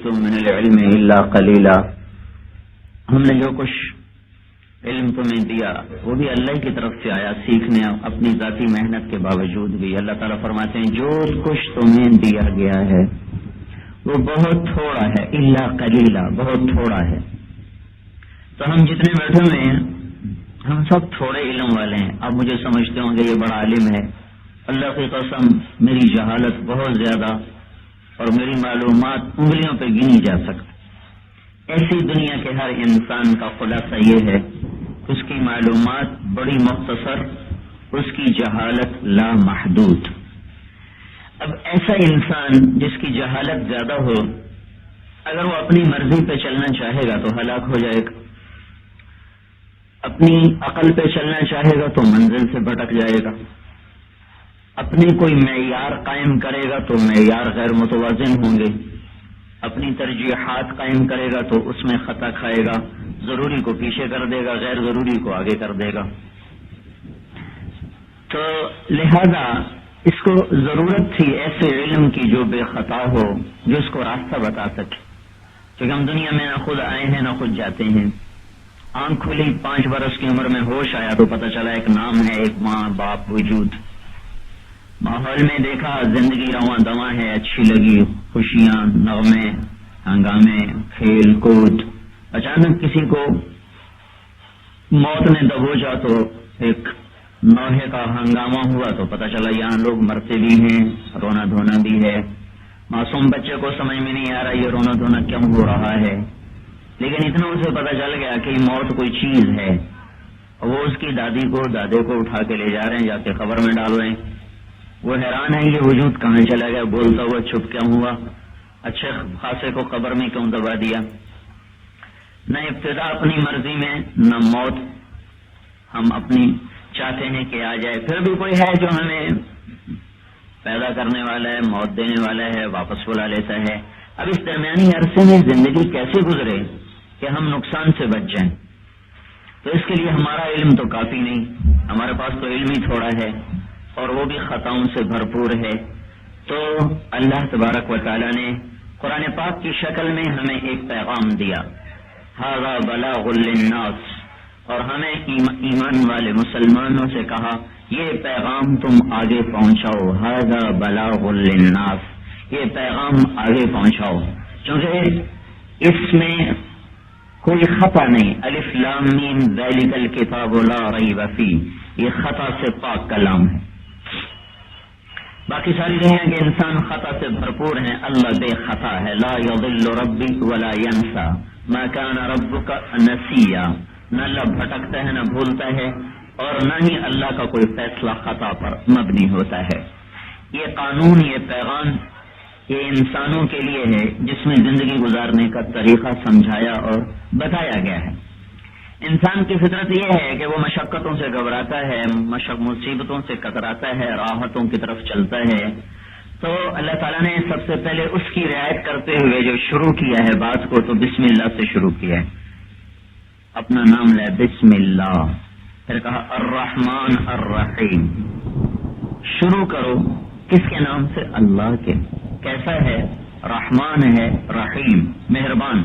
اوتیتم من العلم الا قلیلا، ہم نے جو کچھ علم تمہیں دیا وہ بھی اللہ کی طرف سے آیا سیکھنے، اپنی ذاتی محنت کے باوجود بھی۔ اللہ تعالیٰ فرماتے ہیں جو کچھ تمہیں دیا گیا ہے وہ بہت تھوڑا ہے، الا قلیلا، بہت تھوڑا ہے۔ تو ہم جتنے بیٹھے ہوئے ہیں ہم سب تھوڑے علم والے ہیں۔ آپ مجھے سمجھتے ہوں گے یہ بڑا عالم ہے، اللہ کی قسم میری جہالت بہت زیادہ اور میری معلومات انگلیوں پہ گنی جا سکتی۔ ایسی دنیا کے ہر انسان کا خلاصہ یہ ہے، اس کی معلومات بڑی مختصر، اس کی جہالت لامحدود۔ اب ایسا انسان جس کی جہالت زیادہ ہو، اگر وہ اپنی مرضی پہ چلنا چاہے گا تو ہلاک ہو جائے گا، اپنی عقل پہ چلنا چاہے گا تو منزل سے بھٹک جائے گا، اپنی کوئی معیار قائم کرے گا تو معیار غیر متوازن ہوں گے، اپنی ترجیحات قائم کرے گا تو اس میں خطا کھائے گا، ضروری کو پیچھے کر دے گا، غیر ضروری کو آگے کر دے گا۔ تو لہذا اس کو ضرورت تھی ایسے علم کی جو بے خطا ہو، جو اس کو راستہ بتا سکے، کیونکہ ہم دنیا میں نہ خود آئے ہیں نہ خود جاتے ہیں۔ آنکھ کھلی 5 برس کی عمر میں ہوش آیا تو پتہ چلا ایک نام ہے، ایک ماں باپ وجود۔ ماحول میں دیکھا زندگی رواں دواں ہے، اچھی لگی، خوشیاں، نغمے، ہنگامے، کھیل کود۔ اچانک کسی کو موت نے دبوچا تو ایک نوحے کا ہنگامہ ہوا تو پتہ چلا یہاں لوگ مرتے بھی ہیں، رونا دھونا بھی ہے۔ معصوم بچے کو سمجھ میں نہیں آ رہا یہ رونا دھونا کیوں ہو رہا ہے، لیکن اتنا اسے پتہ چل گیا کہ موت کوئی چیز ہے، وہ اس کی دادی کو دادے کو اٹھا کے لے جا رہے ہیں، جا کے قبر میں ڈال رہے ہیں۔ وہ حیران ہے یہ وجود کہاں چلا گیا، بولتا ہوا چھپ کیوں ہوا، اچھے خاصے کو قبر میں کیوں دبا دیا۔ نہ ابتدا اپنی مرضی میں، نہ موت ہم اپنی چاہتے ہیں کہ آ جائے، پھر بھی کوئی ہے جو ہمیں پیدا کرنے والا ہے، موت دینے والا ہے، واپس بلا لیتا ہے۔ اب اس درمیانی عرصے میں زندگی کیسے گزرے کہ ہم نقصان سے بچ جائیں؟ تو اس کے لیے ہمارا علم تو کافی نہیں، ہمارے پاس تو علم ہی تھوڑا ہے اور وہ بھی خطاؤں سے بھرپور ہے۔ تو اللہ تبارک و تعالی نے قرآن پاک کی شکل میں ہمیں ایک پیغام دیا، ھذا بلاغ للناس، اور ہمیں ایمان والے مسلمانوں سے کہا یہ پیغام تم آگے پہنچاؤ، ھذا بلاغ للناس، یہ پیغام آگے پہنچاؤ، کیونکہ اس میں کوئی خطا نہیں۔ الف لام میم ذالک الکتاب لا ریب فیہ، یہ خطا سے پاک کلام ہے۔ باقی ساری دنیا کے انسان خطا سے بھرپور ہیں، اللہ بے خطا ہے، لا یضل ربی ولا ینسا ما کان ربک نسیا، نہ اللہ بھٹکتا ہے نہ بھولتا ہے، اور نہ ہی اللہ کا کوئی فیصلہ خطا پر مبنی ہوتا ہے۔ یہ قانون، یہ پیغام یہ انسانوں کے لیے ہے جس میں زندگی گزارنے کا طریقہ سمجھایا اور بتایا گیا ہے۔ انسان کی فطرت یہ ہے کہ وہ مشقتوں سے گھبراتا ہے، مصیبتوں سے کتراتا ہے، راحتوں کی طرف چلتا ہے۔ تو اللہ تعالیٰ نے سب سے پہلے اس کی رعایت کرتے ہوئے جو شروع کیا ہے بات کو، تو بسم اللہ سے شروع کیا ہے، اپنا نام لے بسم اللہ، پھر کہا الرحمن الرحیم، شروع کرو کس کے نام سے؟ اللہ کے۔ کیسا ہے؟ رحمان ہے، رحیم، مہربان۔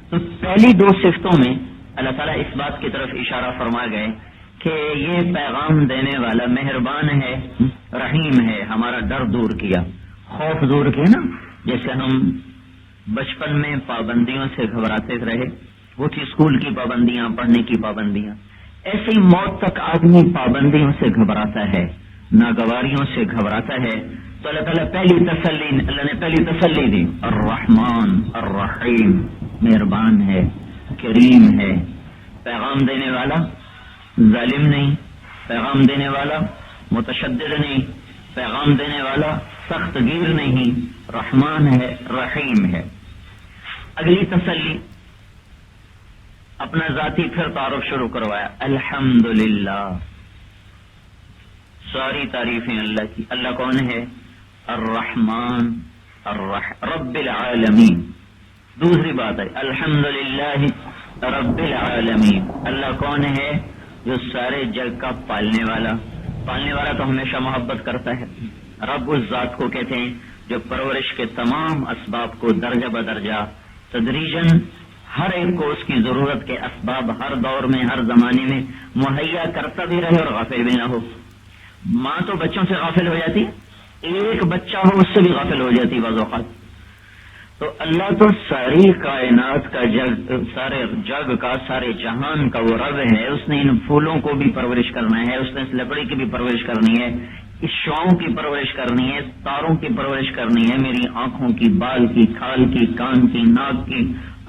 تو پہلی 2 صفتوں میں اللہ تعالیٰ اس بات کی طرف اشارہ فرما گئے کہ یہ پیغام دینے والا مہربان ہے، رحیم ہے، ہمارا ڈر دور کیا، خوف دور کیا نا۔ جیسے ہم بچپن میں پابندیوں سے گھبراتے رہے، وہ تھی اسکول کی پابندیاں، پڑھنے کی پابندیاں، ایسی موت تک آدمی پابندیوں سے گھبراتا ہے، ناگواریوں سے گھبراتا ہے۔ تو اللہ تعالیٰ اللہ نے پہلی تسلی دی، الرحمن الرحیم، مہربان ہے، کریم ہے، پیغام دینے والا ظالم نہیں، پیغام دینے والا متشدد نہیں، پیغام دینے والا سخت گیر نہیں، رحمان ہے، رحیم ہے۔ اگلی تسلی اپنا ذاتی پھر تعارف شروع کروایا، الحمدللہ، ساری تعریفیں اللہ کی۔ اللہ کون ہے؟ الرحمن رب العالمین۔ دوسری بات ہے الحمدللہ رب العالمین، اللہ کون ہے؟ جو سارے جگ کا پالنے والا۔ پالنے والا تو ہمیشہ محبت کرتا ہے، رب اس ذات کو کہتے ہیں جو پرورش کے تمام اسباب کو درجہ بدرجہ تدریجاً ہر ایک کو اس کی ضرورت کے اسباب ہر دور میں ہر زمانے میں مہیا کرتا بھی رہے اور غافل بھی نہ ہو. ماں تو بچوں سے غافل ہو جاتی، ایک بچہ ہو اس سے بھی غافل ہو جاتی بعض اوقات. تو اللہ تو ساری کائنات کا سارے جگ کا سارے جہان کا وہ رب ہے. اس نے ان پھولوں کو بھی پرورش کرنا ہے، اس نے اس لکڑی کی بھی پرورش کرنی ہے، اس شعاؤں کی پرورش کرنی ہے، اس تاروں کی پرورش کرنی ہے، میری آنکھوں کی، بال کی، کھال کی، کان کی، ناک کی،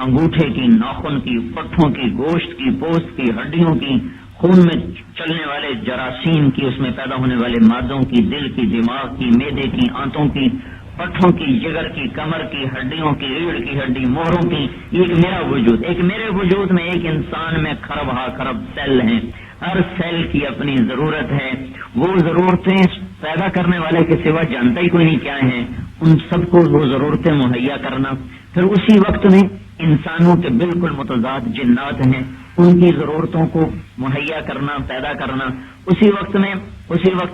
انگوٹھے کی، ناخن کی، پٹھوں کی، گوشت کی، پوست کی، ہڈیوں کی، خون میں چلنے والے جراثیم کی، اس میں پیدا ہونے والے مادوں کی، دل کی، دماغ کی، معدے کی، آنتوں کی، پٹھوں کی، جگر کی، کمر کی، ہڈیوں کی، ریڑھ کی ہڈی، موہروں کی. ایک میرا وجود، ایک میرے وجود میں، ایک انسان میں خرب ہا خرب سیل ہیں. ہر سیل کی اپنی ضرورت ہے. وہ ضرورتیں پیدا کرنے والے کے سوا جانتا ہی کوئی نہیں کیا ہیں. ان سب کو وہ ضرورتیں مہیا کرنا. پھر اسی وقت میں انسانوں کے بالکل متضاد جنات ہیں، ان کی ضرورتوں کو مہیا کرنا، پیدا کرنا. اسی وقت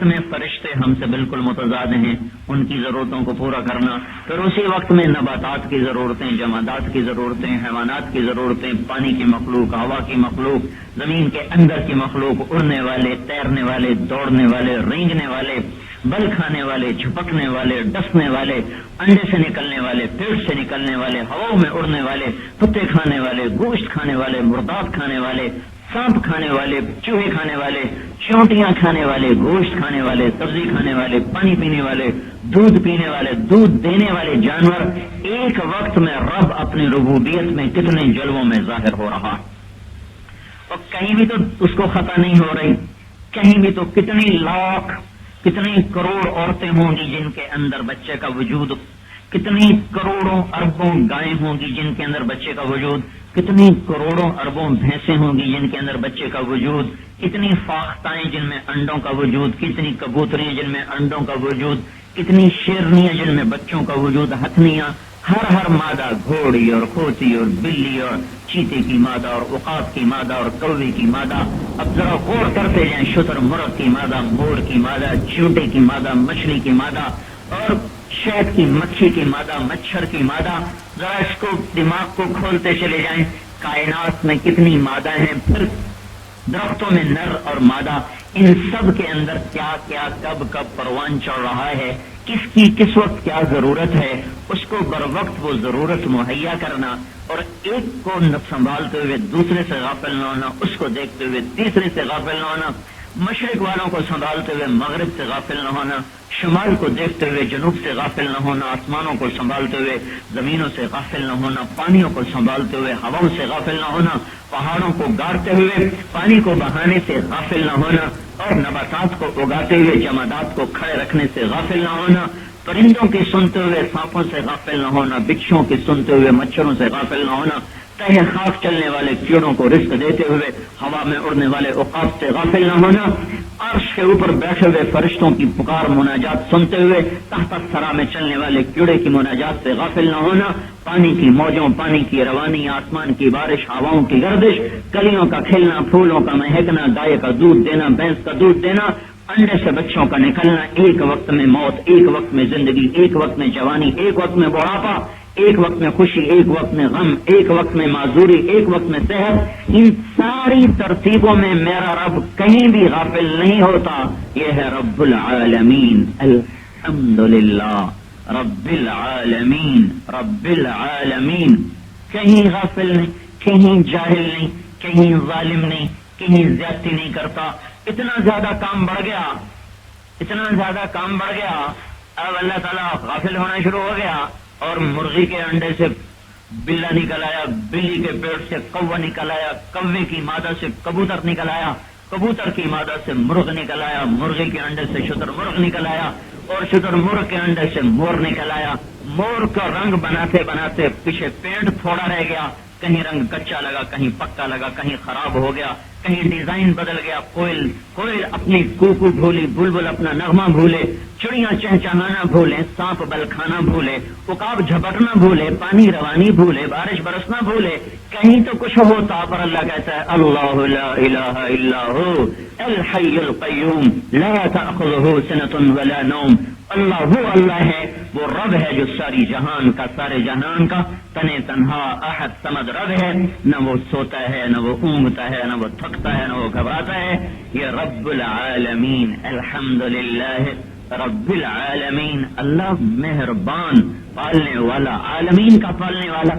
میں فرشتے ہم سے بالکل متضاد ہیں، ان کی ضرورتوں کو پورا کرنا. پھر اسی وقت میں نباتات کی ضرورتیں، جمادات کی ضرورتیں، حیوانات کی ضرورتیں، پانی کی مخلوق، ہوا کی مخلوق، زمین کے اندر کی مخلوق، اڑنے والے، تیرنے والے، دوڑنے والے، رینگنے والے، بل کھانے والے، جھپکنے والے، ڈسنے والے، انڈے سے نکلنے والے، پیٹ سے نکلنے والے، ہواؤں میں اڑنے والے، پتے کھانے والے، گوشت کھانے والے، مرداب کھانے والے، سانپ کھانے والے، چوہے کھانے والے، چونٹیاں کھانے والے، گوشت کھانے والے، سبزی کھانے والے، پانی پینے والے، دودھ پینے والے، دودھ دینے والے جانور. ایک وقت میں رب اپنی ربوبیت میں کتنے جلووں میں ظاہر ہو رہا، اور کہیں بھی تو اس کو خطا نہیں ہو رہی. کہیں بھی تو کتنی لاکھ، کتنی کروڑ عورتیں ہوں گی جن کے اندر بچے کا وجود، کتنی کروڑوں اربوں گائیں ہوں گی جن کے اندر بچے کا وجود، کتنی کروڑوں اربوں بھینسیں ہوں گی جن کے اندر بچے کا وجود، کتنی فاختائیں جن میں انڈوں کا وجود، کتنی کبوتریاں جن میں انڈوں کا وجود، کتنی شیرنیاں جن میں بچوں کا وجود، ہتھنیاں، ہر مادہ، گھوڑی اور کھوتی اور بلی اور چیتے کی مادہ اور عقاب کی مادہ اور کوے کی مادہ. اب ذرا غور کرتے جائیں، شتر مرغ کی مادہ، مور کی مادہ، چیونٹے کی مادہ، مچھلی کی مادہ اور شہد کی مکھی کی مادہ، مچھر کی مادہ. ذرا اس کو دماغ کو کھولتے چلے جائیں، کائنات میں کتنی مادہ ہیں. پھر درختوں میں نر اور مادہ، ان سب کے اندر کیا کیا کب کب پروان چڑھ رہا ہے، کس کی کس وقت کیا ضرورت ہے، اس کو بر وقت وہ ضرورت مہیا کرنا. اور ایک کو سنبھالتے ہوئے دوسرے سے غافل نہ ہونا، اس کو دیکھتے ہوئے تیسرے سے غافل نہ ہونا، مشرق والوں کو سنبھالتے ہوئے مغرب سے غافل نہ ہونا، شمال کو دیکھتے ہوئے جنوب سے غافل نہ ہونا، آسمانوں کو سنبھالتے ہوئے زمینوں سے غافل نہ ہونا، پانیوں کو سنبھالتے ہوئے ہواؤں سے غافل نہ ہونا، پہاڑوں کو گاڑتے ہوئے پانی کو بہانے سے غافل نہ ہونا، اور نباتات کو اگاتے ہوئے جمادات کو کھڑے رکھنے سے غافل نہ ہونا، پرندوں کی سنتے ہوئے سانپوں سے غافل نہ ہونا، بچھوں کی سنتے ہوئے مچھروں سے غافل نہ ہونا، تہ خاک چلنے والے کیڑوں کو رزق دیتے ہوئے ہوا میں اڑنے والے عقاب سے غافل نہ ہونا، عرش کے اوپر بیٹھے ہوئے فرشتوں کی پکار مناجات سنتے ہوئے تحت الثری میں چلنے والے کیڑے کی مناجات سے غافل نہ ہونا، پانی کی موجوں، پانی کی روانی، آسمان کی بارش، ہواؤں کی گردش، کلیوں کا کھلنا، پھولوں کا مہکنا، گائے کا دودھ دینا، بھینس کا دودھ دینا، انڈے سے بچوں کا نکلنا، ایک وقت میں موت، ایک وقت میں زندگی، ایک وقت میں جوانی، ایک وقت میں بڑھاپا، ایک وقت میں خوشی، ایک وقت میں غم، ایک وقت میں معذوری، ایک وقت میں صحت. ان ساری ترتیبوں میں میرا رب کہیں بھی غافل نہیں ہوتا. یہ ہے رب العالمین. الحمدللہ رب العالمین، رب العالمین. کہیں غافل نہیں، کہیں جاہل نہیں، کہیں ظالم نہیں، کہیں زیادتی نہیں کرتا. اتنا زیادہ کام بڑھ گیا، اتنا زیادہ کام بڑھ گیا، اب اللہ تعالیٰ غافل ہونا شروع ہو گیا اور مرغی کے انڈے سے بلا نکل آیا، بلی کے پیٹ سے کوا نکل آیا، کوے کی مادہ سے کبوتر نکل آیا، کبوتر کی مادہ سے مرغ نکل آیا، مرغی کے انڈے سے شتر مرغ نکل آیا، اور شتر مرغ کے انڈے سے مور نکل آیا. مور کا رنگ بناتے بناتے پیچھے پینٹ تھوڑا رہ گیا، کہیں رنگ کچا لگا، کہیں پکا لگا، کہیں خراب ہو گیا، کہیں ڈیزائن بدل گیا. کوئل اپنی کوکو بھولی، بلبل اپنا نغمہ بھولے، چڑیاں چہچہانا بھولے، سانپ بل کھانا بھولے، عقاب جھپٹنا بھولے، پانی روانی بھولے، بارش برسنا بھولے. کہیں تو کچھ ہوتا، پر اللہ کہتا ہے اللہ لا الہ الا ہو الحی القیوم لا تأخذہ سنۃ ولا نوم. اللہ وہ اللہ ہے، وہ رب ہے جو ساری جہان کا، سارے جہان کا تنے تنہا احد صمد رب ہے، نہ وہ سوتا ہے، نہ وہ اونگتا ہے، نہ وہ تھکتا ہے، نہ وہ گھبراتا ہے. یہ رب العالمین، الحمدللہ رب العالمین، اللہ مہربان، پالنے والا، عالمین کا پالنے والا.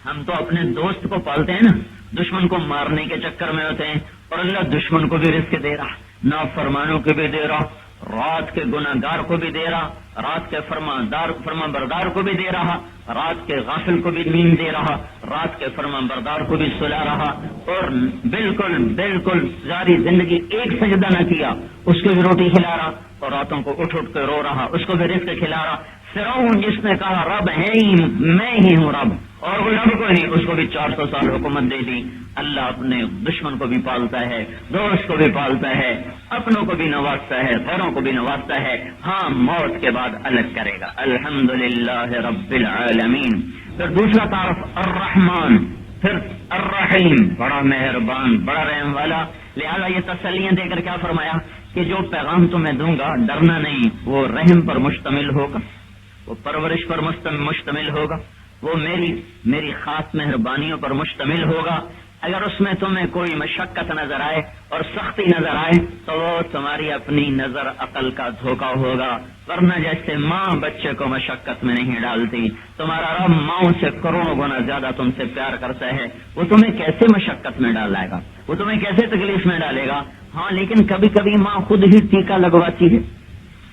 ہم تو اپنے دوست کو پالتے ہیں نا، دشمن کو مارنے کے چکر میں ہوتے ہیں، اور اللہ دشمن کو بھی رزق دے رہا، نافرمانوں کو بھی دے رہا، رات کے گناہگار کو بھی دے رہا، رات کے فرما بردار کو بھی دے رہا، رات کے غافل کو بھی نیند دے رہا، رات کے فرما بردار کو بھی سلا رہا، اور بالکل بالکل ساری زندگی ایک سجدہ نہ کیا اس کو بھی روٹی کھلا رہا، اور راتوں کو اٹھ اٹھ کے رو رہا اس کو بھی رزق کھلا رہا. فرعون جس نے کہا رب ہے ہی میں ہی ہوں رب، اور وہ رب کو نہیں، اس کو بھی 400 سال حکومت دے دی. اللہ اپنے دشمن کو بھی پالتا ہے، دوست کو بھی پالتا ہے، اپنوں کو بھی نوازتا ہے، غیروں کو بھی نوازتا ہے. ہاں موت کے بعد الگ کرے گا. الحمدللہ رب العالمین. پھر دوسرا تعارف الرحمن، پھر الرحیم، بڑا مہربان، بڑا رحم والا. لہذا یہ تسلیاں دے کر کیا فرمایا کہ جو پیغام تمہیں دوں گا ڈرنا نہیں، وہ رحم پر مشتمل ہوگا، وہ پرورش پر مشتمل ہوگا، وہ میری خاص مہربانیوں پر مشتمل ہوگا. اگر اس میں تمہیں کوئی مشقت نظر آئے اور سختی نظر آئے تو وہ تمہاری اپنی نظر عقل کا دھوکہ ہوگا، ورنہ جیسے ماں بچے کو مشقت میں نہیں ڈالتی، تمہارا رب ماؤں سے کروڑوں گنا زیادہ تم سے پیار کرتا ہے. وہ تمہیں کیسے مشقت میں ڈالائے گا، وہ تمہیں کیسے تکلیف میں ڈالے گا. ہاں لیکن کبھی کبھی ماں خود ہی ٹیکا لگواتی ہے،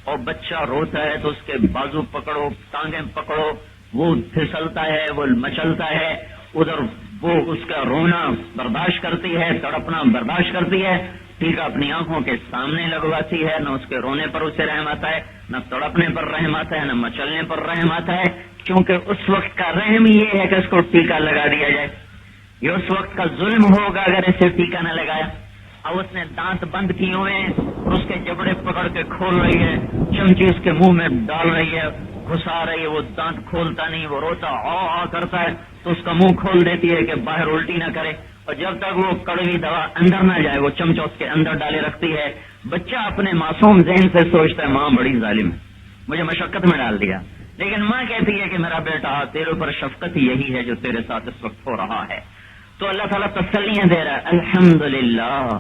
اور بچہ روتا ہے تو اس کے بازو پکڑو، ٹانگیں پکڑو، وہ پھسلتا ہے، وہ مچلتا ہے، ادھر وہ اس کا رونا برداشت کرتی ہے، تڑپنا برداشت کرتی ہے، ٹیکا اپنی آنکھوں کے سامنے لگواتی ہے. نہ اس کے رونے پر اسے رحم آتا ہے، نہ تڑپنے پر رحم آتا ہے، نہ مچلنے پر رحم آتا ہے، کیونکہ اس وقت کا رحم یہ ہے کہ اس کو ٹیکا لگا دیا جائے. یہ اس وقت کا ظلم ہوگا اگر اسے ٹیکا نہ لگایا. اب اس نے دانت بند کیے ہوئے ہیں اور اس کے جبڑے پکڑ کے کھول رہی ہے، چمچی اس کے منہ میں ڈال رہی ہے، گھسا رہی ہے، وہ دانت کھولتا نہیں، وہ روتا آ کرتا ہے تو اس کا منہ کھول دیتی ہے کہ باہر الٹی نہ کرے، اور جب تک وہ کڑوی دوا اندر نہ جائے وہ چمچہ اس کے اندر ڈالے رکھتی ہے. بچہ اپنے معصوم ذہن سے سوچتا ہے ماں بڑی ظالم ہے، مجھے مشقت میں ڈال دیا، لیکن ماں کہتی ہے کہ میرا بیٹا تیرے اوپر شفقت یہی ہے جو تیرے ساتھ اس وقت ہو رہا ہے. تو اللہ تعالیٰ تسلیاں دے رہا ہے. الحمدللہ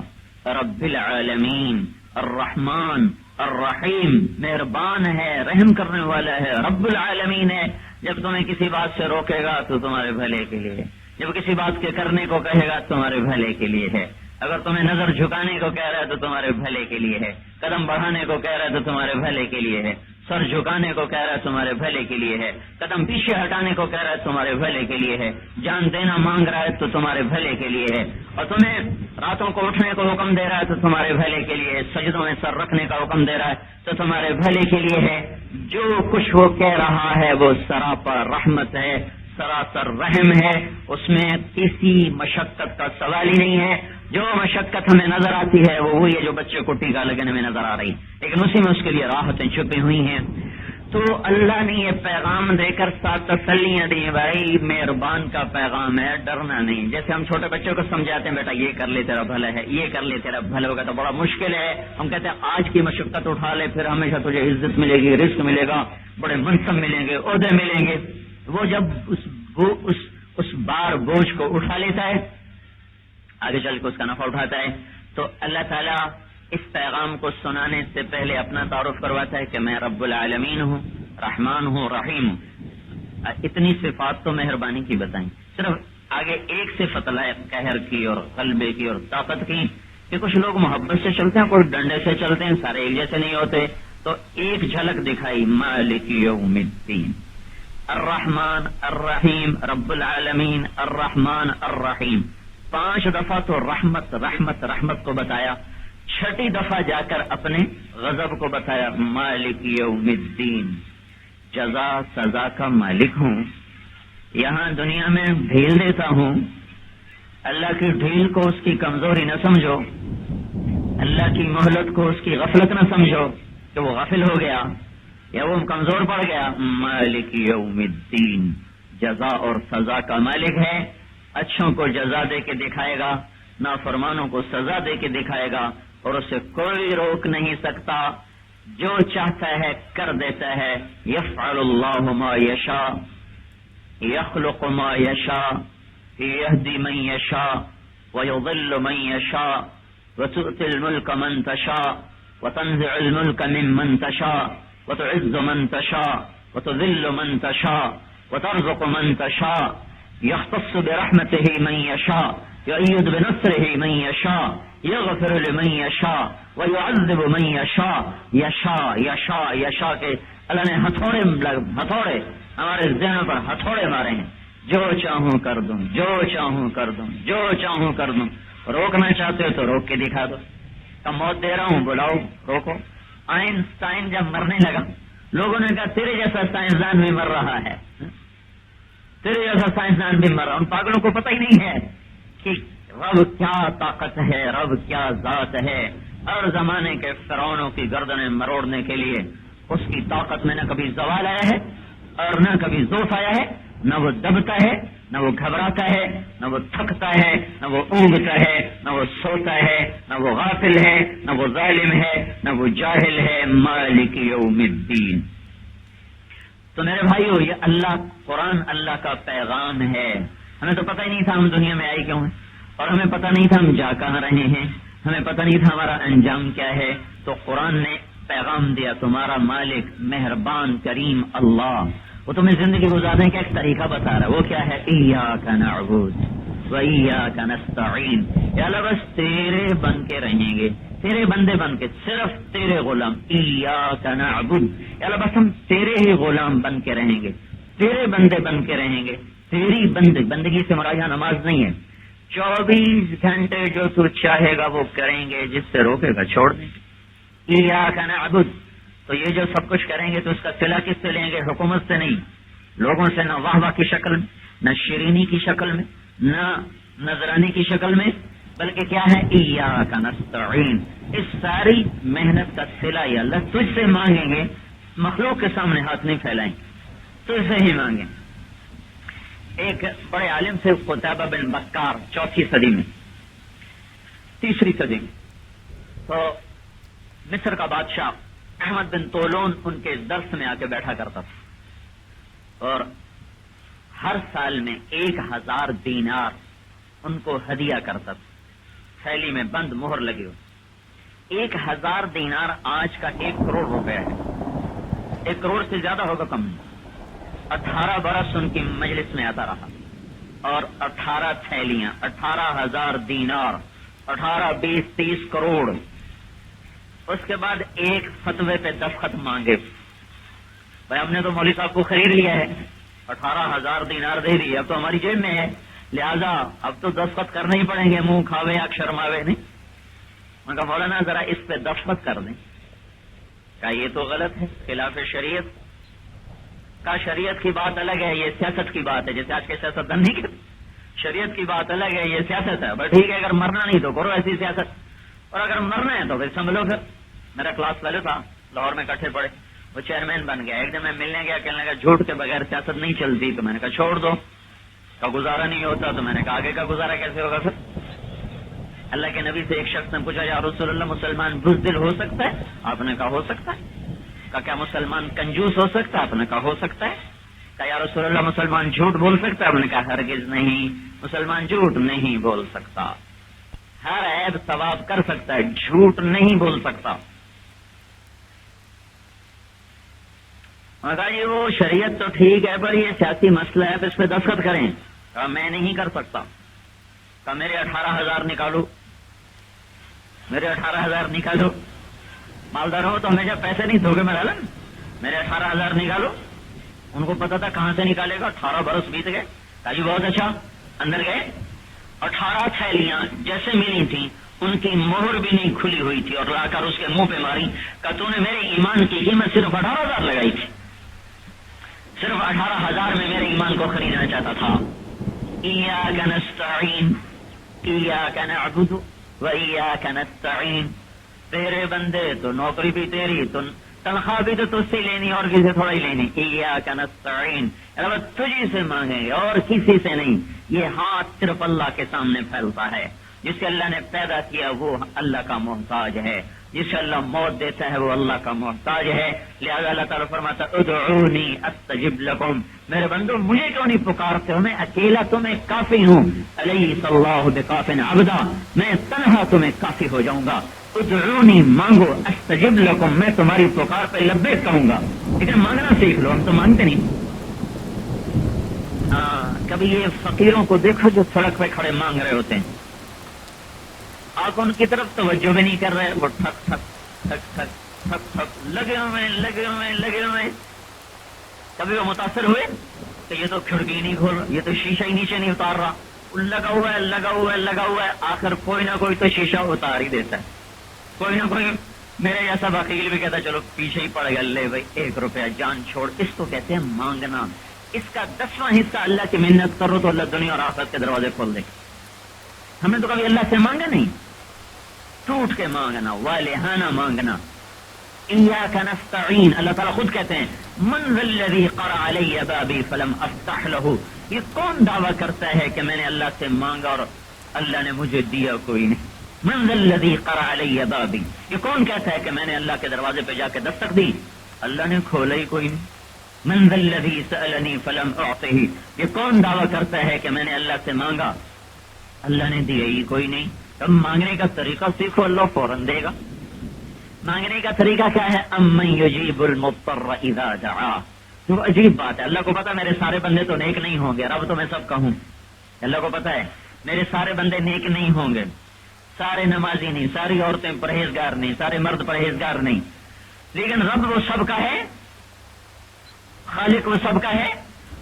رب العالمین الرحمن الرحیم، مہربان ہے، رحم کرنے والا ہے، رب العالمین ہے. جب تمہیں کسی بات سے روکے گا تو تمہارے بھلے کے لیے، جب کسی بات کے کرنے کو کہے گا تمہارے بھلے کے لیے ہے. اگر تمہیں نظر جھکانے کو کہہ رہا ہے تو تمہارے بھلے کے لیے ہے، قدم بڑھانے کو کہہ رہا ہے تو تمہارے بھلے کے لیے ہے، سر جھکانے کو کہہ رہا ہے تمہارے بھلے کے لیے ہے، قدم پیچھے ہٹانے کو کہہ رہا ہے تمہارے بھلے کے لیے ہے، جان دینا مانگ رہا ہے تو تمہارے بھلے کے لیے ہے، اور تمہیں راتوں کو اٹھنے کو حکم دے رہا ہے تو تمہارے بھلے کے لیے ہے، سجدوں میں سر رکھنے کا حکم دے رہا ہے تو تمہارے بھلے کے لیے ہے. جو کچھ وہ کہہ رہا ہے وہ سراپا رحمت ہے، سراسر رحم ہے، اس میں کسی مشقت کا سوال ہی نہیں ہے. جو مشقت ہمیں نظر آتی ہے وہ وہی ہے جو بچے کو ٹیکا لگنے میں نظر آ رہی، لیکن اسی میں اس کے لیے راحتیں چھپی ہوئی ہیں. تو اللہ نے یہ پیغام دے کر ساتھ تسلیاں دی، بھائی مہربان کا پیغام ہے، ڈرنا نہیں. جیسے ہم چھوٹے بچوں کو سمجھاتے ہیں بیٹا یہ کر لے تیرا بھلا ہے، یہ کر لے تیرا بھلا ہوگا، تو بڑا مشکل ہے. ہم کہتے ہیں آج کی مشقت اٹھا لے پھر ہمیشہ تجھے عزت ملے گی، رزق ملے گا، بڑے منصب ملیں گے، عہدے ملیں گے. وہ جب اس بار بوجھ کو اٹھا لیتا ہے آگے چل کے اس کا نفع اٹھاتا ہے. تو اللہ تعالیٰ اس پیغام کو سنانے سے پہلے اپنا تعارف کرواتا ہے کہ میں رب العالمین ہوں، رحمان ہوں، رحیم ہوں. اتنی صفات تو مہربانی کی بتائیں، صرف آگے ایک صفت لائق قہر کی اور غلبے کی اور طاقت کی کہ کچھ لوگ محبت سے چلتے ہیں، کوئی ڈنڈے سے چلتے ہیں، سارے ایک جیسے نہیں ہوتے. تو ایک جھلک دکھائی مالک یوم الدین، الرحمن الرحیم، رب العالمین الرحمن الرحیم. 5 دفعہ تو رحمت رحمت رحمت کو بتایا، 6 دفعہ جا کر اپنے غضب کو بتایا. مالک یوم الدین، جزا سزا کا مالک ہوں، یہاں دنیا میں ڈھیل دیتا ہوں. اللہ کی ڈھیل کو اس کی کمزوری نہ سمجھو، اللہ کی مہلت کو اس کی غفلت نہ سمجھو کہ وہ غافل ہو گیا یا وہ کمزور پڑ گیا. مالک یوم الدین، جزا اور سزا کا مالک ہے. اچھوں کو جزا دے کے دکھائے گا، نافرمانوں کو سزا دے کے دکھائے گا، اور اسے کوئی روک نہیں سکتا. جو چاہتا ہے کر دیتا ہے. یفعل اللہ ما یشاء یخلق ما یشاء یہدی من یشاء ویضل من یشاء وتؤتی الملک من تشاء وتنزع الملک ممن تشاء وتعز من تشاء وتذل من تشاء وترزق من تشاء يختص برحمته من يشاء يؤيد بنصره من يشاء يغفر لمن يشاء ويعذب من يشاء. يشاء يشاء يشاء کے اللہ نے ہتھوڑے ہمارے ذہن پر ہتھوڑے مارے ہیں. جو چاہوں کر دوں, جو چاہوں کر دوں, جو چاہوں کر دوں. روکنا چاہتے ہو تو روک کے دکھا دو. کب موت دے رہا ہوں بلاؤ روکو. آئنسٹائن جب مرنے لگا لوگوں نے کہا تیرے جیسا سائنسدان بھی مر رہا ہے, تیرے جیسا سائنسدان بھی مر رہا. ان پاگلوں کو پتہ ہی نہیں ہے کہ رب کیا طاقت ہے, رب کیا ذات ہے. ہر زمانے کے فرعونوں کی گردنیں مروڑنے کے لیے اس کی طاقت میں نہ کبھی زوال آیا ہے اور نہ کبھی ضعف آیا ہے. نہ وہ دبتا ہے, نہ وہ گھبراتا ہے, نہ وہ تھکتا ہے, نہ وہ اونگتا ہے, نہ وہ سوتا ہے, نہ وہ غافل ہے, نہ وہ ظالم ہے, نہ وہ جاہل ہے. مالک یوم الدین. تو میرے بھائیو, یہ اللہ قرآن اللہ کا پیغام ہے. ہمیں تو پتہ ہی نہیں تھا ہم دنیا میں آئے کیوں ہیں, اور ہمیں پتہ نہیں تھا ہم جا کہاں رہے ہیں, ہمیں پتہ نہیں تھا ہمارا انجام کیا ہے. تو قرآن نے پیغام دیا, تمہارا مالک مہربان کریم اللہ وہ تمہیں زندگی گزارنے کا ایک طریقہ بتا رہا ہے. وہ کیا ہے؟ ایاک نعبد و ایاک نستعین. یا اللہ بس تیرے بن کے رہیں گے, تیرے بندے بن کے, صرف تیرے غلام. ایاک نعبد, یا اللہ بس ہم تیرے ہی غلام بن کے رہیں گے, تیرے بندے بن کے رہیں گے. تیری بندگی سے مراد یہاں نماز نہیں ہے. 24 گھنٹے جو تو چاہے گا وہ کریں گے, جس سے روکے گا چھوڑ دیں گے. ایاک نعبد. تو یہ جو سب کچھ کریں گے تو اس کا صلہ کس سے لیں گے؟ حکومت سے نہیں, لوگوں سے, نہ واہ واہ کی شکل میں, نہ شیرینی کی شکل میں, نہ نذرانی کی شکل میں, بلکہ کیا ہے؟ ایاک نستعین. اس ساری محنت کا صلہ یا اللہ تجھ سے مانگیں گے. مخلوق کے سامنے ہاتھ نہیں پھیلائیں, تجھ سے ہی مانگیں. ایک بڑے عالم سے قتیبہ بن بکار 4 صدی میں, 3 صدی میں, تو مصر کا بادشاہ احمد بن طولون ان کے درس میں آ کے بیٹھا کرتا تھا, اور ہر سال میں 1000 دینار ان کو ہدیہ کرتا تھا, تھیلی میں بند مہر لگی ہوئی. 1000 دینار آج کا 1 کروڑ روپے ہے. 1 کروڑ سے زیادہ ہوگا کم. 18 برس ان کی مجلس میں آتا رہا, اور 18 تھیلیاں, 18,000 دینار, 18 20 30 کروڑ. اس کے بعد ایک فتوے پہ دستخط مانگے. بھائی ہم نے تو مولوی صاحب کو خرید لیا ہے, 18,000 دینار دے دی, اب تو ہماری جیب میں ہے, لہذا اب تو دستخط کرنے ہی پڑیں گے, منہ کھاوے یا شرماوے نہیں. میں کہا مولانا ذرا اس پہ دستخط کر دیں. کہا یہ تو غلط ہے, خلاف شریعت. کا شریعت کی بات الگ ہے, یہ سیاست کی بات ہے. جیسے آج کے سیاست دن نہیں کرتے, شریعت کی بات الگ ہے, یہ سیاست ہے. بس ٹھیک ہے, اگر مرنا نہیں تو کرو ایسی سیاست, اور اگر مرنا ہے تو پھر سنبھلو. پھر میرا کلاس پہلے تھا, لاہور میں اکٹھے پڑے, وہ چیئرمین بن گیا. ایک دن میں ملنے گیا, کہنے لگا جھوٹ کے بغیر سیاست نہیں چلتی. تو میں نے کہا چھوڑ دو. کا گزارا نہیں ہوتا. تو میں نے کہا آگے کا گزارا کیسے ہوگا؟ پھر اللہ کے نبی سے ایک شخص نے پوچھا, یا رسول اللہ مسلمان بزدل ہو سکتا ہے؟ آپ نے کہا ہو سکتا ہے. کہا کیا مسلمان کنجوس ہو سکتا ہے؟ آپ نے کہا ہو سکتا ہے. کہا یا رسول اللہ مسلمان جھوٹ بول سکتا ہے؟ آپ نے کہا ہرگز نہیں, مسلمان جھوٹ نہیں بول سکتا. ہر عیب ثواب کر سکتا ہے, جھوٹ نہیں بول سکتا. کہا یہ وہ شریعت تو ٹھیک ہے, پر یہ سیاسی مسئلہ ہے, تو اس پہ دستخط کریں. کہا میں نہیں کر سکتا. کہا میرے 18,000 نکالو, میرے 18,000 نکالو. مالدار ہو تو ہمیشہ پیسے نہیں دھوکے میں ڈالن. میرے 18,000 نکالو. ان کو پتا تھا کہاں سے نکالے گا. 18 برس بیت گئے. کہا جی بہت اچھا. اندر گئے, 18 تھیلیاں جیسے ملی تھیں ان کی مہر بھی نہیں کھلی ہوئی تھی, اور لا کر اس کے منہ پہ ماری. کہا تو نے میرے ایمان کی قیمت صرف 18,000 لگائی تھی, صرف 18,000 میں میرے ایمان کو خریدنا چاہتا تھا. ایاک نستعین ایاک نعبد و ایاک نستعین. تیرے بندے تو نوکری بھی تیری, تو تنخواہ بھی تو تجھ سے لینی اور کسی سے تھوڑا ہی لینی. ایاک نستعین, تجھی سے مانگیں گے اور کسی سے نہیں. یہ ہاتھ صرف اللہ کے سامنے پھیلتا ہے. جس کے اللہ نے پیدا کیا وہ اللہ کا محتاج ہے. جسے اللہ موت دیتا ہے وہ اللہ کا محتاج ہے. لہذا اللہ تعالیٰ فرماتا ادعونی استجب لکم، میرے بندو مجھے کیوں نہیں پکارتے ہو، میں اکیلا تمہیں کافی ہوں. الیس اللہ بکاف عبدا، میں تنہا تمہیں کافی ہو جاؤں گا. ادعونی مانگو استجب لکم، میں تمہاری پکار پہ لبیک کہوں گا. لیکن مانگنا سیکھ لو، ہم تو مانگتے نہیں. کبھی یہ فقیروں کو دیکھو جو سڑک پہ کھڑے مانگ رہے ہوتے ہیں، آپ ان کی طرف توجہ بھی نہیں کر رہے، وہ ٹھک ٹھک ٹھک ٹھک ٹھک ٹھک لگے ہوئے. کبھی وہ متاثر ہوئے کہ یہ تو کھڑکی نہیں کھول رہا، یہ تو شیشہ ہی نیچے نہیں اتار رہا، لگا ہوا ہے. آخر کوئی نہ کوئی تو شیشہ اتار ہی دیتا ہے، کوئی نہ کوئی. میرے جیسا وکیل بھی کہتا ہے چلو پیچھے ہی پڑ گیا، لے بھائی 1 روپیہ جان چھوڑ. اس کو کہتے ہیں مانگنا. اس کا 10واں حصہ اللہ کی محنت کرو تو اللہ دنیا اور آخرت کے دروازے کھول دے. ہم نے تو کبھی اللہ سے مانگا نہیں، ٹوٹ کے مانگنا، والہانہ مانگنا. ایاک نستعین، اللہ تعالیٰ خود کہتے ہیں من ذا الذی قرع علی بابی فلم افتح لہ. یہ کون دعویٰ کرتا ہے کہ میں نے اللہ سے مانگا اور اللہ نے مجھے دیا کوئی نہیں. من ذا الذی قرع علی بابی، یہ کون کہتا ہے کہ میں نے اللہ کے دروازے پہ جا کے دستک دی، اللہ نے کھولا ہی کوئی نہیں. من ذا الذی سألنی فلم اعطہ، یہ کون دعویٰ کرتا ہے کہ میں نے اللہ سے مانگا اللہ نے دیا ہی کوئی نہیں. تب مانگنے کا طریقہ سیکھو، اللہ فوراً دے گا. مانگنے کا طریقہ کیا ہے؟ امن یجیب المضطر اذا دعا. تو عجیب بات ہے، اللہ کو پتا میرے سارے بندے تو نیک نہیں ہوں گے، رب تو میں سب کا ہوں. اللہ کو پتا ہے میرے سارے بندے نیک نہیں ہوں گے، سارے نمازی نہیں، ساری عورتیں پرہیزگار نہیں، سارے مرد پرہیزگار نہیں، لیکن رب وہ سب کا ہے، خالق وہ سب کا ہے.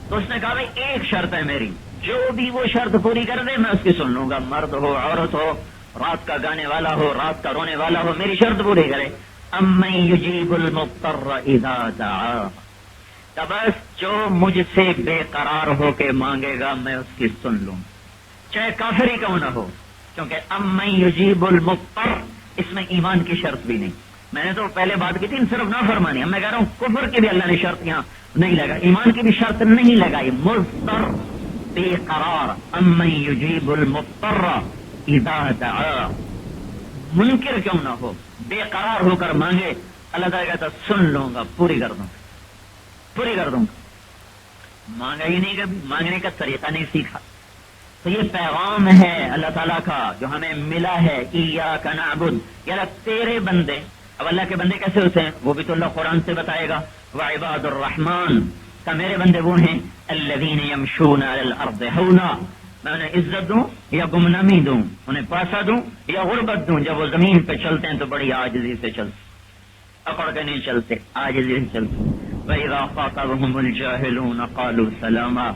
تو اس نے کہا بھائی ایک شرط ہے میری، جو بھی وہ شرط پوری کر دے میں اس کی سن لوں گا. مرد ہو، عورت ہو، رات کا گانے والا ہو، رات کا رونے والا ہو، میری شرط پوری کرے. امن یجیب المضطر اذا دعا، تو بس جو مجھ سے بے قرار ہو کے مانگے گا میں اس کی سن لوں، چاہے کافر ہی کیوں نہ ہو. کیونکہ امن یجیب المضطر، اس میں ایمان کی شرط بھی نہیں. میں نے تو پہلے بات کی تھی صرف نافرمانی، اب میں کہہ رہا ہوں کفر کی بھی اللہ نے شرط یہاں نہیں لگا، ایمان کی بھی شرط نہیں لگائی. مضطر بے قرار، امن یجیب المضطر اذا دعا، منکر کیوں نہ ہو، بے قرار ہو کر مانگے، اللہ تعالیٰ کہتا سن لوں گا، پوری کر دوں گا. مانگا ہی نہیں کبھی، مانگنے کا طریقہ نہیں سیکھا. تو یہ پیغام ہے اللہ تعالیٰ کا جو ہمیں ملا ہے. ایاک نعبد، یا اللہ تیرے بندے. اب اللہ کے بندے کیسے ہوتے ہیں وہ بھی تو اللہ قرآن سے بتائے گا. وعباد الرحمن، کا میرے بندے وہ ہیں الذین یمشون علی الارض ہونا، میں انہیں عزت دوں یا گمنامی دوں، انہیں پیسہ دوں یا غربت دوں. جب وہ زمین پہ چلتے ہیں تو بڑی عاجزی سے چلتے، اکڑ کے نہیں چلتے، عاجزی سے چلتے. وَإِذَا خَاطَبَهُمُ الْجَاهِلُونَ قَالُوا سَلَامًا،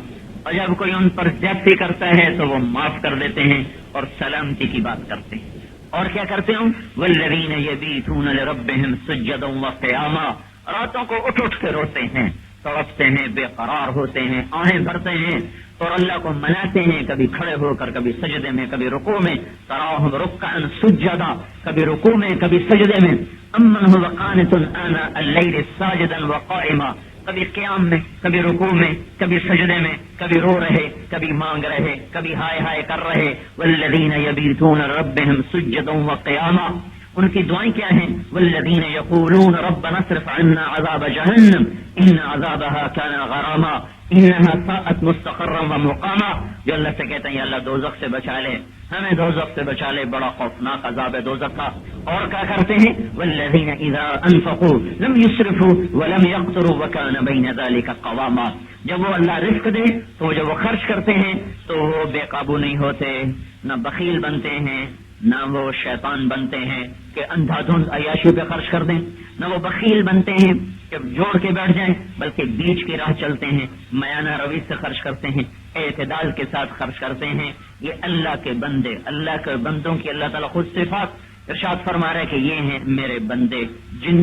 اور جب کوئی ان پر زیادتی کرتا ہے تو وہ معاف کر دیتے ہیں اور سلامتی کی بات کرتے ہیں. اور کیا کرتے ہوں؟ وَالَّذِينَ يَبِيتُونَ لِرَبِّهِمْ سُجَّدًا وَقِيَامًا، راتوں کو اٹھ کے روتے ہیں، تڑپتے ہیں، بے قرار ہوتے ہیں، آہیں بھرتے ہیں اور اللہ کو مناتے ہیں، کبھی کھڑے ہو کر، کبھی سجدے میں، کبھی رکوع میں. تراہم رکعا سجدا، کبھی رکوع میں کبھی سجدے میں. امن هو قانت آناء الليل ساجدا وقائما، کبھی قیام میں، کبھی رکوع میں، کبھی سجدے میں، کبھی رو رہے، کبھی مانگ رہے، کبھی ہائے ہائے کر رہے. والذین یبیتون ربهم سجدا وقیاما، ان کی دعائیں کیا ہیں؟ والذین یقولون ربنا اصرف عنا عذاب جہنم ان عذابها كان غراما انها ساءت مستقرا ومقاما. جو اللہ سے کہتے ہیں یا اللہ دوزخ سے بچا لے، ہمیں دوزخ سے بچا لے، بڑا خوفناک عذاب ہے دوزخ کا. اور کیا کرتے ہیں؟ والذین اذا انفقوا لم يسرفوا ولم يقتروا وكان بين ذلك قواما. جب وہ اللہ رزق دے تو جب وہ خرچ کرتے ہیں تو وہ بے قابو نہیں ہوتے، نہ بخیل بنتے ہیں، نہ وہ شیطان بنتے ہیں کہ اندھا دھند عیاشی پہ خرچ کر دیں، نہ وہ بخیل بنتے ہیں کہ جوڑ کے بیٹھ جائیں، بلکہ بیچ کی راہ چلتے ہیں، میانہ روی سے خرچ کرتے ہیں، اعتدال کے ساتھ خرچ کرتے ہیں. یہ اللہ کے بندے، اللہ کے بندوں کی اللہ تعالیٰ خود صفات ارشاد فرما رہا ہے کہ یہ ہیں میرے بندے جن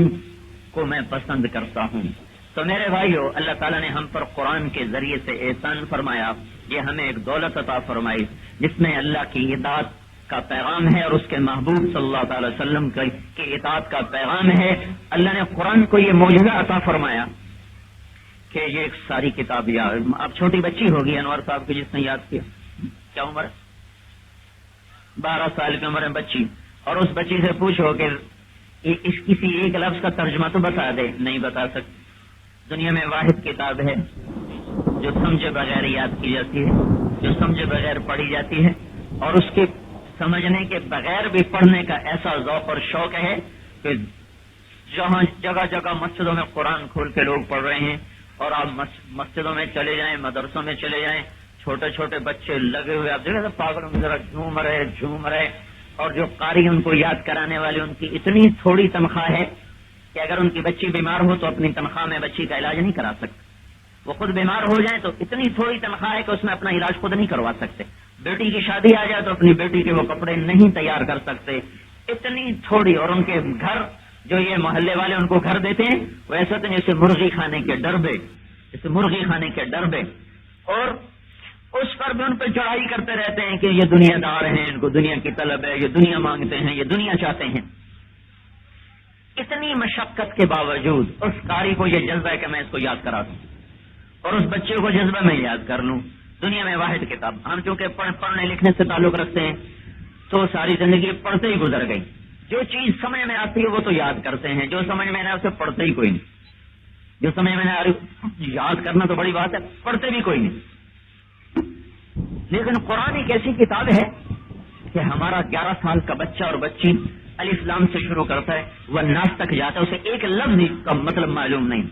کو میں پسند کرتا ہوں. تو میرے بھائیو، اللہ تعالیٰ نے ہم پر قرآن کے ذریعے سے احسان فرمایا، یہ ہمیں ایک دولت عطا فرمائی جس میں اللہ کی اطاعت کا پیغام ہے اور اس کے محبوب صلی اللہ تعالی وسلم کی اطاعت کا پیغام ہے. اللہ نے قرآن کو یہ معجزہ عطا فرمایا کہ یہ ایک ساری کتاب یاد. اب چھوٹی بچی ہوگی انور صاحب کی جس نے یاد کیا، کیا عمر ہے؟ 12 سال کی عمر ہے بچی، اور اس بچی سے پوچھو کہ اس کسی ایک لفظ کا ترجمہ تو بتا دے، نہیں بتا سکتے. دنیا میں واحد کتاب ہے جو سمجھے بغیر یاد کی جاتی ہے، جو سمجھے بغیر پڑھی جاتی ہے، اور اس کے سمجھنے کے بغیر بھی پڑھنے کا ایسا ذوق اور شوق ہے کہ جہاں جگہ جگہ مسجدوں میں قرآن کھول کے لوگ پڑھ رہے ہیں. اور آپ مسجدوں میں چلے جائیں، مدرسوں میں چلے جائیں، چھوٹے چھوٹے بچے لگے ہوئے، آپ دیکھیں پاگلوں کی طرح جھوم رہے. اور جو قاری ان کو یاد کرانے والے، ان کی اتنی تھوڑی تنخواہ ہے کہ اگر ان کی بچی بیمار ہو تو اپنی تنخواہ میں بچی کا علاج نہیں کرا سکتے. وہ خود بیمار ہو جائیں تو اتنی تھوڑی تنخواہ ہے کہ اس میں اپنا علاج خود نہیں کروا سکتے. بیٹی کی شادی آ جائے تو اپنی بیٹی کے وہ کپڑے نہیں تیار کر سکتے، اتنی تھوڑی. اور ان کے گھر جو یہ محلے والے ان کو گھر دیتے ہیں وہ ایسا تو جیسے مرغی کھانے کے ڈربے، اور اس پر بھی ان پہ چڑھائی کرتے رہتے ہیں کہ یہ دنیا دار ہیں، ان کو دنیا کی طلب ہے، یہ دنیا مانگتے ہیں، یہ دنیا چاہتے ہیں. اتنی مشقت کے باوجود اس قاری کو یہ جذبہ ہے کہ میں اس کو یاد کرا دوں اور اس بچے کو جذبہ میں یاد کر لوں. دنیا میں واحد کتاب. ہم چونکہ پڑھنے لکھنے سے تعلق رکھتے ہیں تو ساری زندگی پڑھتے ہی گزر گئی. جو چیز سمجھ میں آتی ہے وہ تو یاد کرتے ہیں، جو سمجھ میں نہ اسے پڑھتے ہی کوئی نہیں. جو سمجھ میں نہ یاد کرنا تو بڑی بات ہے، پڑھتے بھی کوئی نہیں. لیکن قرآن ایک ایسی کتاب ہے کہ ہمارا 11 سال کا بچہ اور بچی الف لام سے شروع کرتا ہے، وہ ناس تک جاتا ہے، اسے ایک لفظ کا مطلب معلوم نہیں.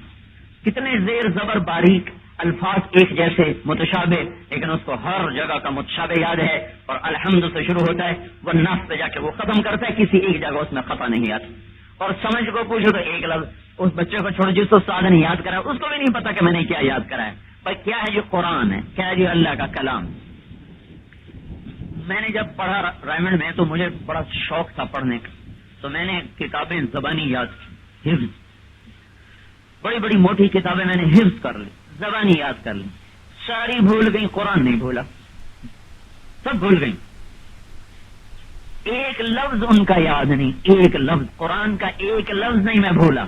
کتنے زیر زبر باریک الفاظ ایک جیسے متشابہ، لیکن اس کو ہر جگہ کا متشابہ یاد ہے. اور الحمد سے شروع ہوتا ہے، وہ ناس پہ جا کے وہ ختم کرتا ہے، کسی ایک جگہ اس میں خطا نہیں آتی. اور سمجھ کو پوچھو تو ایک لفظ. اس بچے کو چھوڑو جس کو استاد نے یاد کرا اس کو بھی نہیں پتا کہ میں نے کیا یاد کرا ہے. بھائی کیا ہے جو قرآن ہے، کیا ہے جو اللہ کا کلام. میں نے جب پڑھا رائمنڈ میں تو مجھے بڑا شوق تھا پڑھنے کا، تو میں نے کتابیں زبانی یاد کی، حفظ. بڑی بڑی موٹی کتابیں میں نے حفظ کر لی، زبانی یاد کر لی. ساری بھول گئی، قرآن نہیں بھولا، سب بھول گئی. ایک لفظ ان کا یاد نہیں، ایک لفظ قرآن کا ایک لفظ نہیں میں بھولا.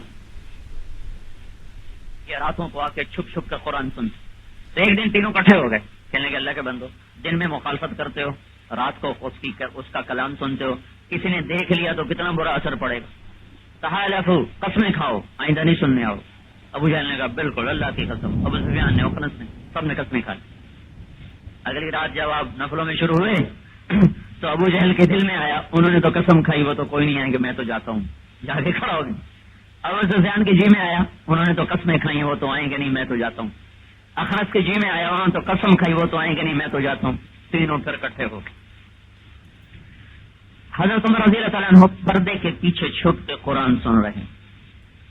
یہ راتوں کو آ کے چھپ چھپ کے قرآن سنتے. تو ایک دن تینوں کٹھے ہو گئے، کہنے کے اللہ کے بندو، دن میں مخالفت کرتے ہو، رات کو اس کا کلام سنتے ہو، کسی نے دیکھ لیا تو کتنا برا اثر پڑے گا. تحالفوا، قسمیں کھاؤ، آئندہ نہیں سننے آؤ. ابو جہل نے کہا بالکل اللہ کی قسم. ابو سفیان نے، اخنس نے، سب نے قسمیں کھا لی. اگلی رات جب آپ نفلوں میں شروع ہوئے تو ابو جہل کے دل میں آیا، انہوں نے تو قسم کھائی وہ تو کوئی نہیں آئیں گے، میں تو جاتا ہوں. جا کے کھڑا ہو گیا. ابو سفیان کے جی میں آیا، انہوں نے تو قسمیں کھائی وہ تو آئیں گے نہیں، میں تو جاتا ہوں. اخنس کے جی میں آیا، انہوں نے تو قسم کھائی وہ تو آئیں گے نہیں، میں تو جاتا ہوں. تینوں پھر اکٹھے ہو گئے. حضرت عمر رضی اللہ تعالیٰ عنہ پردے کے پیچھے چھپ کے قرآن سن رہے ہیں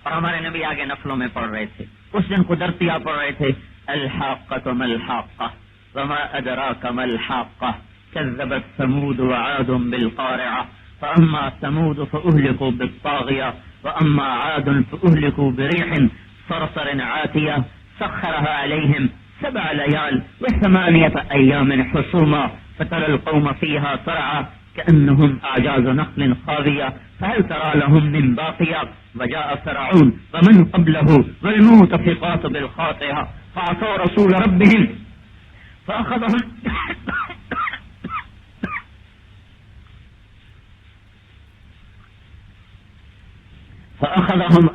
اور ہمارے نبی آگے نفلوں میں پڑھ رہے تھے. اس دن قدرتی آپ پڑھ رہے تھے الحاقۃ ما الحاقۃ وما ادراک ما الحاقۃ كذبت ثمود وعاد بالقارعة فأما ثمود فأهلكوا بالطاغية وأما عاد فأهلكوا بريح صرصر عاتية سخرها عليهم 7 ليال و8 أيام حسوما فترى القوم فيها صرعى كأنهم أعجاز نخل خاوية فهل ترى لهم من باقية وجاء فرعون ومن قبله والمؤتفقات بالخاطئة فعصوا رسول ربهم فأخذهم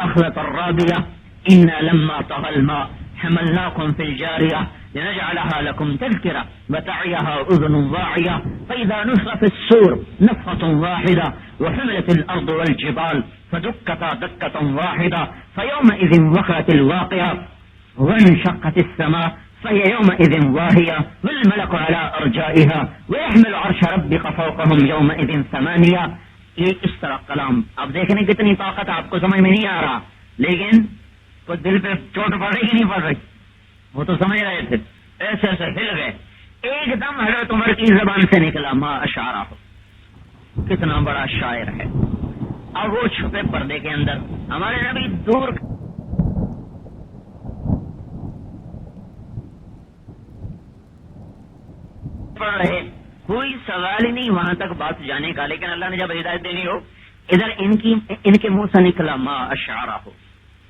أخذة رابية إنا لما طغى الماء حملناكم في الجارية لنجعلها لكم تذكرة وتعيها أذن واعية فإذا نفخ في الصور نفخة واحدة وحملت الأرض والجبال فدكتا دكة واحدة فيومئذ وقعت الواقعة وانشقت السماء فهي يومئذ واهية والملك على أرجائها ويحمل عرش ربك فوقهم يومئذ 8. یہ اس طرح کلام اب دیکھنے کتنی طاقت آپ کو سمجھ میں نہیں آ رہا، لیکن تو دل پہ چوٹ پڑ رہی کہ نہیں پڑ رہی؟ وہ تو سمجھ رہے تھے، ایسے ایسے ہل گئے. ایک دم حضرت عمر کی زبان سے نکلا ما اشعرہ، کتنا بڑا شاعر ہے. اب وہ چھپے پردے کے اندر ہمارے نبی دور پڑھ رہے، کوئی سوال ہی نہیں وہاں تک بات جانے کا. لیکن اللہ نے جب ہدایت دینی ہو، ادھر ان کے منہ سے نکلا ما اشعرہ،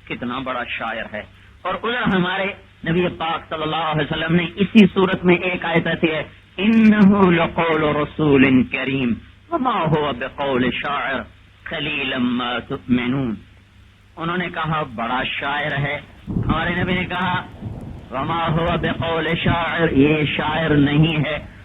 کتنا بڑا شاعر ہے. اور ادھر ہمارے نبی پاک صلی اللہ علیہ وسلم نے اسی صورت میں ایک آیت ایسی ہے انہ لقول رسول کریم وما هو بقول شاعر قلیلا ما تؤمنون. انہوں نے کہا بڑا شاعر ہے. ہمارے نبی نے کہا وما هو بقول شاعر، یہ شاعر نہیں ہے.